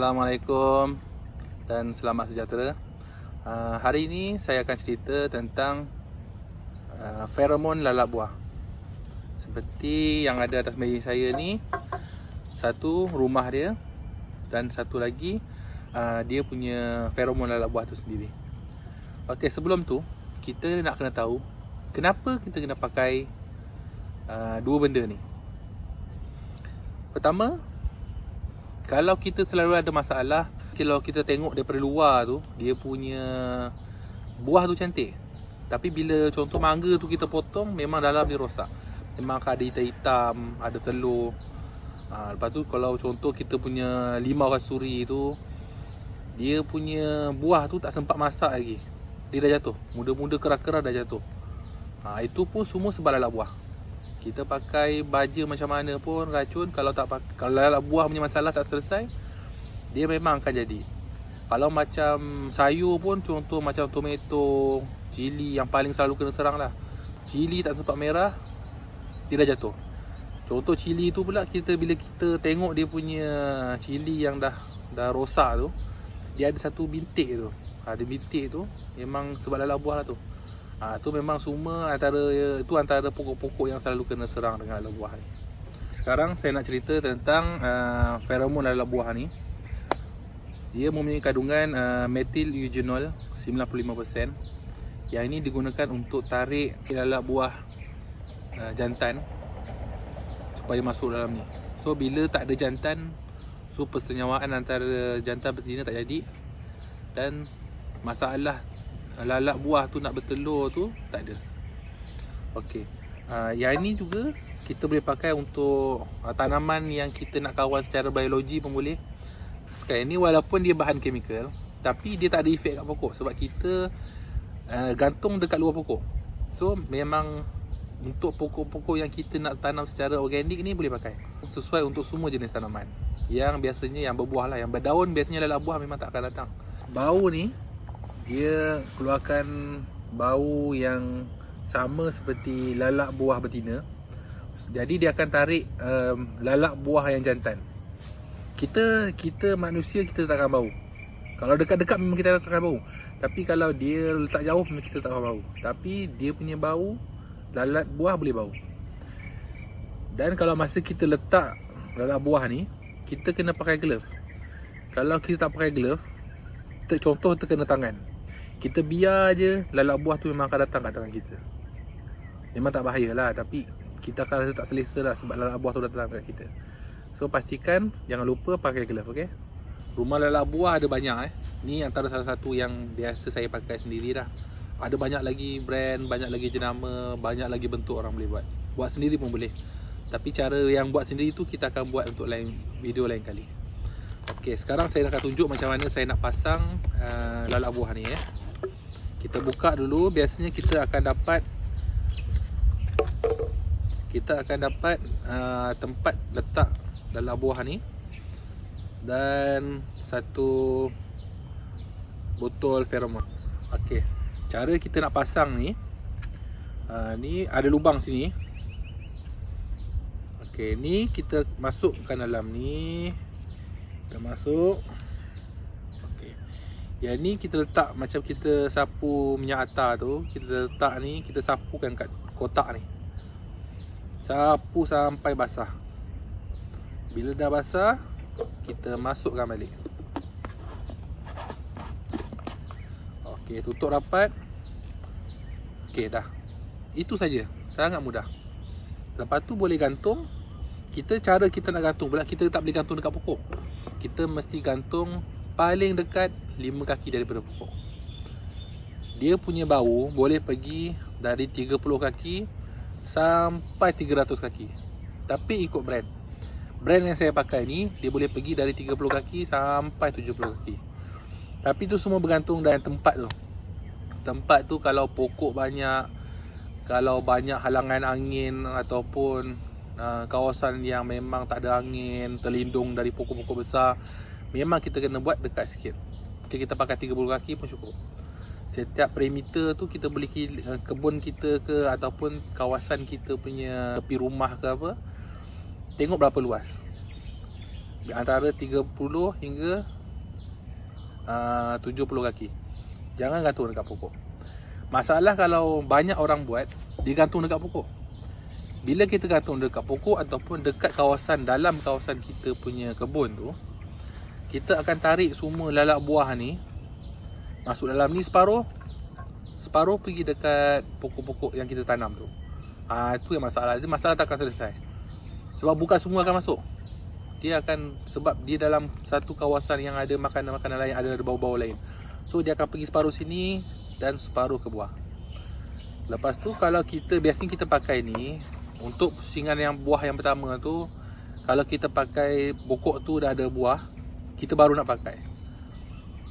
Assalamualaikum dan selamat sejahtera. Hari ini saya akan cerita tentang feromon lalat buah. Seperti yang ada atas meja saya ni, satu rumah dia dan satu lagi dia punya feromon lalat buah tu sendiri. Okey, sebelum tu kita nak kena tahu kenapa kita kena pakai dua benda ni. Pertama, kalau kita selalu ada masalah, kalau kita tengok daripada luar tu, dia punya buah tu cantik. Tapi bila contoh mangga tu kita potong, memang dalam dia rosak. Memang ada hitam-hitam, ada telur. Lepas tu kalau contoh kita punya limau kasturi tu, dia punya buah tu tak sempat masak lagi, dia dah jatuh. Muda-muda keras-keras dah jatuh. Itu pun semua sebab lalat buah. Kita pakai baja macam mana pun racun, kalau lalat buah punya masalah tak selesai, dia memang akan jadi. Kalau macam sayur pun, contoh macam tomato, cili yang paling selalu kena serang lah. Cili tak sempat merah, dia dah jatuh. Contoh cili tu pula, bila kita tengok dia punya cili yang dah rosak tu, dia ada satu bintik tu. Ada bintik tu memang sebab lalat buah lah tu. Tu memang semua antara pokok-pokok yang selalu kena serang dengan lalat buah ni. Sekarang saya nak cerita tentang feromon lalat buah ni. Dia mempunyai kandungan metil eugenol 95%. Yang ini digunakan untuk tarik lalat buah jantan supaya masuk dalam ni. So bila tak ada jantan, so persenyawaan antara jantan betina tak jadi, dan masalah lalat buah tu nak bertelur tu tak ada. Okey. Yang ini juga kita boleh pakai untuk tanaman yang kita nak kawal secara biologi pun boleh. Sekarang ni walaupun dia bahan chemical, tapi dia tak ada efek kat pokok sebab kita gantung dekat luar pokok. So memang untuk pokok-pokok yang kita nak tanam secara organik ni boleh pakai. Sesuai untuk semua jenis tanaman. Yang biasanya yang berbuah lah, yang berdaun biasanya lalat buah memang tak akan datang. Bau ni dia keluarkan bau yang sama seperti lalat buah betina. Jadi dia akan tarik lalat buah yang jantan. Kita manusia, kita tak akan bau. Kalau dekat-dekat memang kita tak akan bau. Tapi kalau dia letak jauh memang kita tak akan bau. Tapi dia punya bau, lalat buah boleh bau. Dan kalau masa kita letak lalat buah ni, kita kena pakai glove. Kalau kita tak pakai glove, contoh terkena tangan, kita biar je, lalat buah tu memang akan datang kat tangan kita. Memang tak bahaya lah, tapi kita akan rasa tak selesa lah sebab lalat buah tu datang kat kita. So pastikan jangan lupa pakai glove, okay? Rumah lalat buah ada banyak Ni antara salah satu yang biasa saya pakai sendiri dah. Ada banyak lagi brand, banyak lagi jenama, banyak lagi bentuk orang boleh buat. Buat sendiri pun boleh. Tapi cara yang buat sendiri tu kita akan buat untuk video lain kali. Okay, sekarang saya akan tunjuk macam mana saya nak pasang lalat buah ni. Kita buka dulu. Biasanya kita akan dapat tempat letak lalat buah ni dan satu botol feromon. Okey, cara kita nak pasang ni, ni ada lubang sini. Okey, ni kita masukkan dalam ni. Kita masuk. Yang ni kita letak macam kita sapu minyak atar tu. Kita letak ni, kita sapukan kat kotak ni. Sapu sampai basah. Bila dah basah, kita masukkan balik. Okey, tutup rapat. Okey, dah. Itu saja. Sangat mudah. Lepas tu boleh gantung. Cara kita nak gantung pula, kita tak boleh gantung dekat pokok. Kita mesti gantung paling dekat 5 kaki daripada pokok. Dia punya bau boleh pergi dari 30 kaki sampai 300 kaki. Tapi ikut brand. Brand yang saya pakai ni, dia boleh pergi dari 30 kaki sampai 70 kaki. Tapi tu semua bergantung dengan tempat tu. Tempat tu kalau pokok banyak, kalau banyak halangan angin ataupun kawasan yang memang tak ada angin, terlindung dari pokok-pokok besar, memang kita kena buat dekat sikit. Okay, kita pakai 30 kaki pun cukup. Setiap perimeter tu kita boleh kebun kita ke ataupun kawasan kita punya tepi rumah ke apa, tengok berapa luas. antara 30 hingga 70 kaki. Jangan gantung dekat pokok. Masalah kalau banyak orang buat, dia gantung dekat pokok. Bila kita gantung dekat pokok ataupun dekat kawasan, dalam kawasan kita punya kebun tu, kita akan tarik semua lalak buah ni masuk dalam ni separuh pergi dekat pokok-pokok yang kita tanam tu. Itu yang masalah. Dia masalah tak akan selesai. Sebab bukan semua akan masuk. Dia akan, sebab dia dalam satu kawasan yang ada makanan-makanan lain, ada bau-bau lain. So dia akan pergi separuh sini dan separuh ke buah. Lepas tu kalau kita, biasanya kita pakai ni untuk pusingan yang buah yang pertama tu, kalau kita pakai pokok tu dah ada buah, kita baru nak pakai,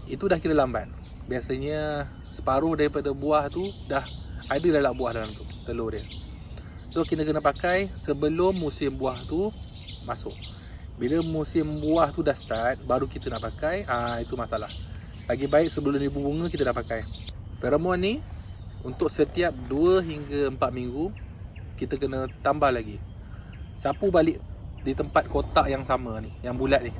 itu dah kira lambat. Biasanya separuh daripada buah tu dah ada lalak buah dalam tu, telur dia. So kita kena pakai sebelum musim buah tu masuk. Bila musim buah tu dah start, baru kita nak pakai. Itu masalah. Lagi baik sebelum dia berbunga kita dah pakai. Feromon ni untuk setiap 2 hingga 4 minggu kita kena tambah lagi. Sapu balik di tempat kotak yang sama ni, yang bulat ni.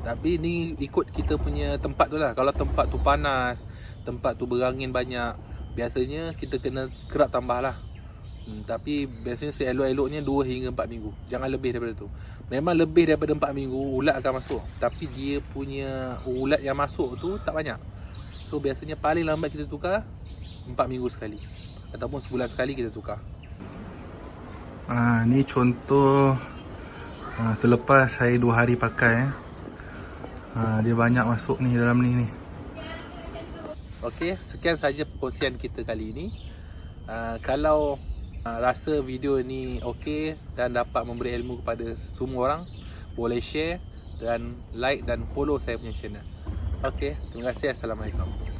Tapi ni ikut kita punya tempat tu lah. Kalau tempat tu panas, tempat tu berangin banyak, biasanya kita kena kerap tambah lah. Tapi biasanya seelok-eloknya 2 hingga 4 minggu. Jangan lebih daripada tu. Memang lebih daripada 4 minggu ulat akan masuk, tapi dia punya ulat yang masuk tu tak banyak. So biasanya paling lambat kita tukar 4 minggu sekali, ataupun sebulan sekali kita tukar. Ni contoh selepas saya 2 hari pakai. Dia banyak masuk ni dalam ni. Okey, sekian saja perkongsian kita kali ini. Kalau rasa video ni okey dan dapat memberi ilmu kepada semua orang, boleh share dan like dan follow saya punya channel. Okey, terima kasih. Assalamualaikum.